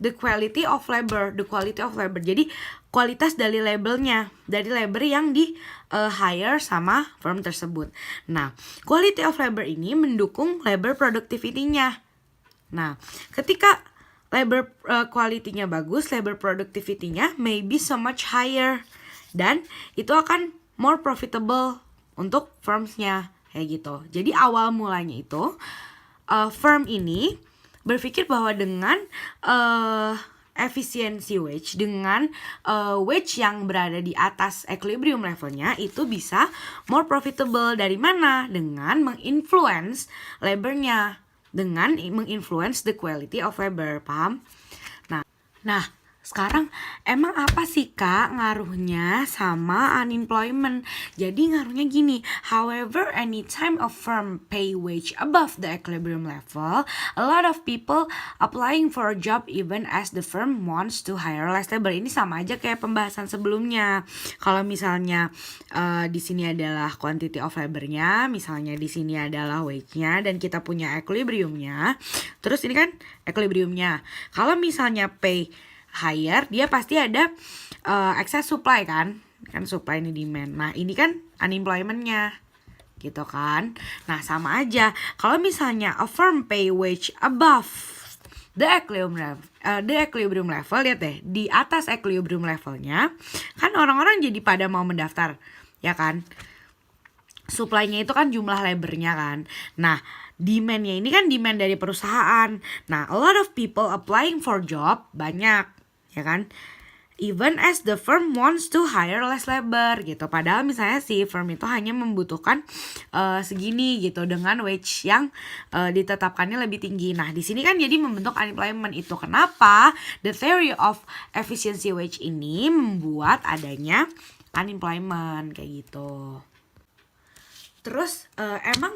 the quality of labor. Jadi kualitas dari labor yang di hire sama firm tersebut. Nah, quality of labor ini mendukung labor productivity-nya. Nah, ketika labor quality-nya bagus, labor productivity-nya may be so much higher, dan itu akan more profitable untuk firms-nya kayak gitu. Jadi awal mulanya itu firm ini berpikir bahwa dengan efisiensi wage, dengan wage yang berada di atas equilibrium levelnya itu bisa more profitable. Dari mana? Dengan menginfluence labornya, dengan menginfluence the quality of labor, paham? Nah, sekarang emang apa sih Kak ngaruhnya sama unemployment? Jadi ngaruhnya gini, however anytime a firm pay wage above the equilibrium level, a lot of people applying for a job even as the firm wants to hire less labor. Ini sama aja kayak pembahasan sebelumnya. Kalau misalnya di sini adalah quantity of labornya, misalnya di sini adalah wage-nya, dan kita punya equilibriumnya. Terus ini kan equilibriumnya. Kalau misalnya pay higher, dia pasti ada excess supply kan supply ini demand. Nah ini kan unemployment-nya gitu kan. Nah sama aja kalau misalnya a firm pay wage above the equilibrium level, lihat deh di atas equilibrium levelnya kan orang-orang jadi pada mau mendaftar ya kan. Supply-nya itu kan jumlah labornya kan. Nah demand-nya ini kan demand dari perusahaan. Nah a lot of people applying for job, banyak ya kan, even as the firm wants to hire less labor gitu. Padahal misalnya si firm itu hanya membutuhkan segini gitu dengan wage yang ditetapkannya lebih tinggi. Nah di sini kan jadi membentuk unemployment. Itu kenapa the theory of efficiency wage ini membuat adanya unemployment kayak gitu. Terus emang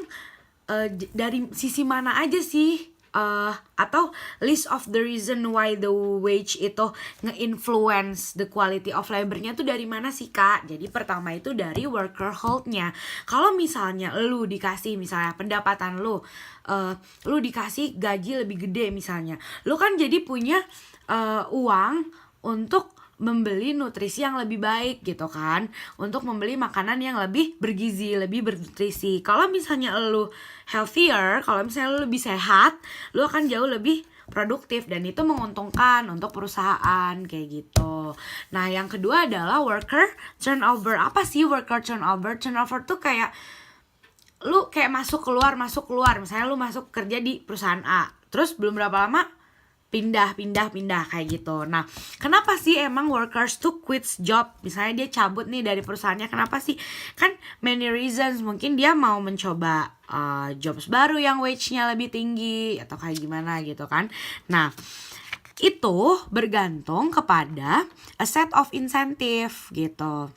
dari sisi mana aja sih atau list of the reason why the wage itu nge-influence the quality of labornya tuh dari mana sih Kak? Jadi pertama itu dari worker hold-nya. Kalau misalnya lu dikasih misalnya pendapatan lu dikasih gaji lebih gede misalnya, lu kan jadi punya uang untuk membeli nutrisi yang lebih baik gitu kan, untuk membeli makanan yang lebih bergizi, lebih bernutrisi. Kalau misalnya lu healthier, kalau misalnya lu lebih sehat, lu akan jauh lebih produktif dan itu menguntungkan untuk perusahaan kayak gitu. Nah yang kedua adalah worker turnover. Apa sih worker turnover? Turnover tuh kayak lu kayak masuk keluar. Misalnya lu masuk kerja di perusahaan A, terus belum berapa lama pindah kayak gitu. Nah, kenapa sih emang workers tuh quits job? Misalnya dia cabut nih dari perusahaannya, kenapa sih? Kan many reasons, mungkin dia mau mencoba jobs baru yang wage-nya lebih tinggi atau kayak gimana gitu kan. Nah, itu bergantung kepada a set of incentive gitu.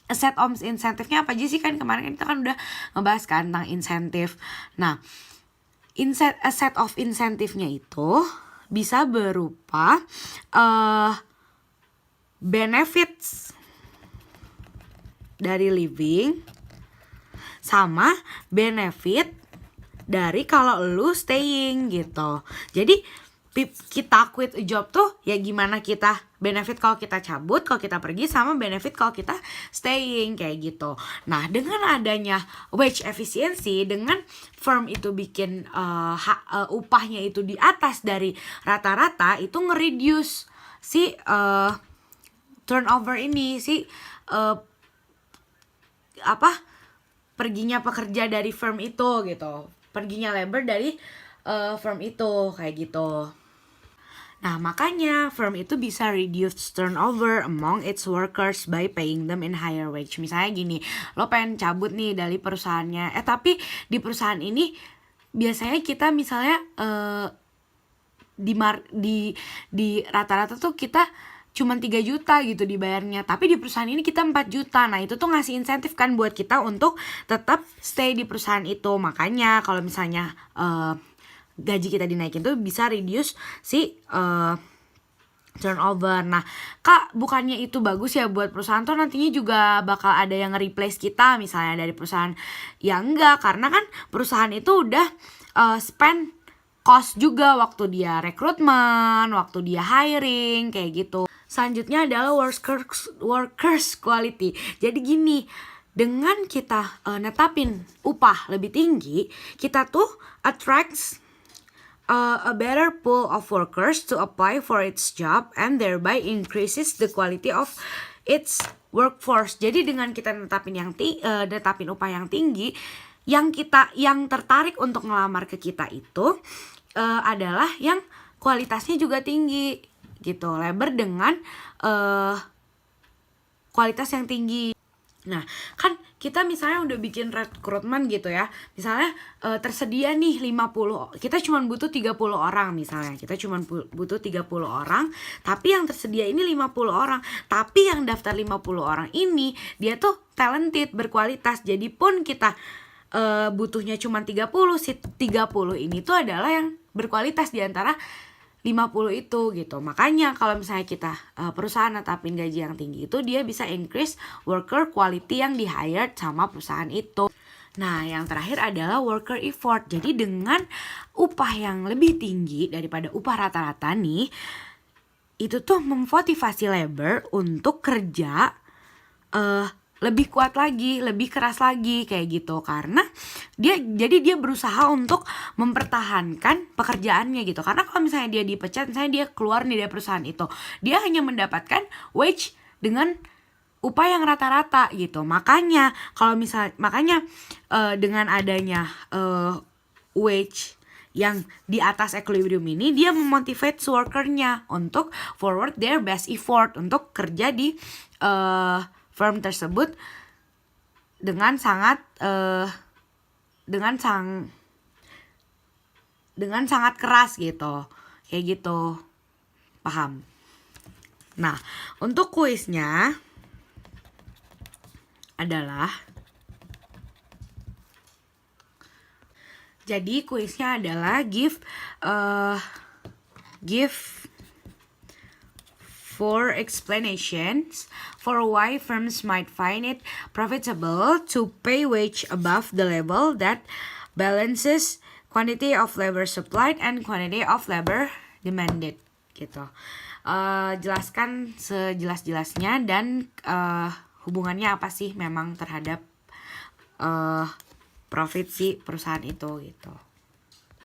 A set of insentifnya apa aja sih? Kan kemarin kita kan udah ngebahas kan tentang insentif. Nah, a set of insentifnya itu bisa berupa benefits dari living sama benefit dari kalau lu staying gitu. Jadi kita quit a job tuh ya gimana kita benefit kalau kita cabut, kalau kita pergi, sama benefit kalau kita staying kayak gitu. Nah dengan adanya wage efficiency, dengan firm itu bikin upahnya itu di atas dari rata-rata, itu nge-reduce si turnover ini, si perginya pekerja dari firm itu gitu, perginya labor dari firm itu kayak gitu. Nah makanya firm itu bisa reduce turnover among its workers by paying them in higher wage. Misalnya gini, lo pengen cabut nih dari perusahaannya, tapi di perusahaan ini biasanya kita misalnya di rata-rata tuh kita cuma 3 juta gitu dibayarnya, tapi di perusahaan ini kita 4 juta. Nah itu tuh ngasih insentif kan buat kita untuk tetap stay di perusahaan itu. Makanya kalau misalnya gaji kita dinaikin tuh bisa reduce si turnover. Nah Kak, bukannya itu bagus ya buat perusahaan tuh nantinya juga bakal ada yang nge-replace kita misalnya dari perusahaan? Ya enggak, karena kan perusahaan itu udah spend cost juga waktu dia rekrutmen, waktu dia hiring kayak gitu. Selanjutnya adalah workers quality. Jadi gini, dengan kita netapin upah lebih tinggi, kita tuh attracts a better pool of workers to apply for its job and thereby increases the quality of its workforce. Jadi dengan kita netapin netapin upah yang tinggi, yang tertarik untuk ngelamar ke kita itu adalah yang kualitasnya juga tinggi gitu. Labor dengan kualitas yang tinggi. Nah, kan kita misalnya udah bikin rekrutmen gitu ya. Misalnya tersedia nih 50, kita cuma butuh 30 orang misalnya. Kita cuma butuh 30 orang, tapi yang tersedia ini 50 orang. Tapi yang daftar 50 orang ini dia tuh talented, berkualitas. Jadi pun kita butuhnya cuma 30, si 30 ini tuh adalah yang berkualitas di antara 50 itu gitu. Makanya kalau misalnya kita perusahaan netapin gaji yang tinggi itu, dia bisa increase worker quality yang di-hired sama perusahaan itu. Nah, yang terakhir adalah worker effort. Jadi dengan upah yang lebih tinggi daripada upah rata-rata nih, itu tuh memotivasi labor untuk kerja lebih kuat lagi, lebih keras lagi kayak gitu, karena dia berusaha untuk mempertahankan pekerjaannya gitu. Karena kalau misalnya dia dipecat, misalnya dia keluar nih dari perusahaan itu, dia hanya mendapatkan wage dengan upah yang rata-rata gitu. Makanya dengan adanya wage yang di atas equilibrium ini, dia memotivate workernya untuk forward their best effort untuk kerja di firm tersebut dengan sangat keras gitu, kayak gitu, paham? Nah, untuk kuisnya adalah, jadi kuisnya adalah give 4 explanations for why firms might find it profitable to pay wage above the level that balances quantity of labor supplied and quantity of labor demanded gitu. Jelaskan sejelas-jelasnya dan hubungannya apa sih memang terhadap profit si perusahaan itu gitu.